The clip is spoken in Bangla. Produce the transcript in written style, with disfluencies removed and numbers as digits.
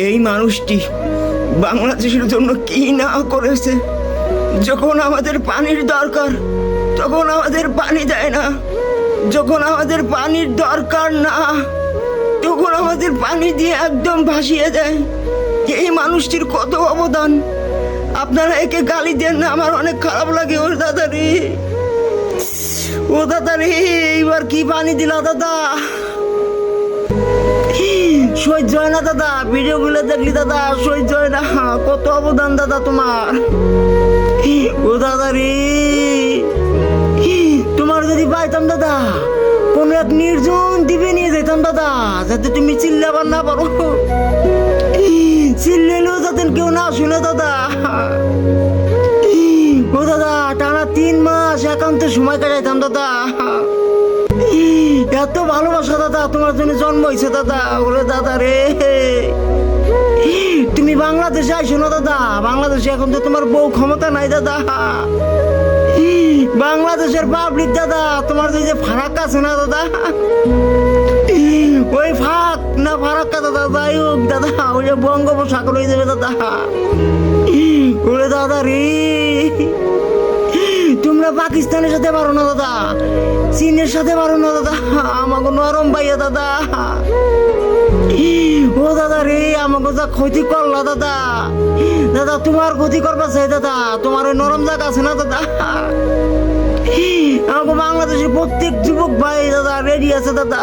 এই মানুষটি বাংলাদেশের জন্য কি না করেছে। যখন আমাদের পানির দরকার তখন আমাদের পানি দেয় না, যখন আমাদের পানির দরকার না তখন আমাদের পানি দিয়ে একদম ভাসিয়ে দেয়। এই মানুষটির কত অবদান। আপনারা একে গালি দেন না, আমার অনেক খারাপ লাগে। ও দাদা রে, ও দাদা রে, এইবার কি পানি দিলা দাদা, সহ্য হয় না দাদা। ভিডিও গুলো দেখলি দাদা, সহ্য হয় না। কত অবদান দাদা তোমার। ও দাদা রে, তোমার যদি পাইতাম দাদা কোন এক নির্জন দ্বীপে নিয়ে যেতাম দাদা, যাতে তুমি চিল্লাবার না পারো, চিল্লেলেও যাতে কেউ না শুনে দাদা। ও দাদা, টানা 3 মাস একান্তে সময় কাটাইতাম দাদা। এত ভালোবাসা দাদা তোমার জন্য জন্ম হয়েছে দাদা। ওরে দাদা রে, তুমি বাংলাদেশে আইসো না দাদা। বাংলাদেশে এখন তো তোমার বউ ক্ষমতা নাই দাদা। বাংলাদেশের পাবলিক দাদা তোমার যে ফারাক্কা আছে না দাদা, ওই ফাঁক না ফারাক্কা দাদা, যাই হোক দাদা, ওই যে বঙ্গোপসাগর হয়ে যাবে দাদা। ওরে দাদা রে, তোমরা পাকিস্তানের সাথে পারো না দাদা, চীনের সাথে পারো না দাদা, আমাকে নরম পাইয়া দাদা। ও দাদা রে, আমাকে যা ক্ষতি করলা দাদা, দাদা তোমার ক্ষতি করবা চাই দাদা। তোমার ওই নরম জায়গা আছে না দাদা, আমাকে বাংলাদেশের প্রত্যেক যুবক ভাই দাদা রেডি আছে দাদা।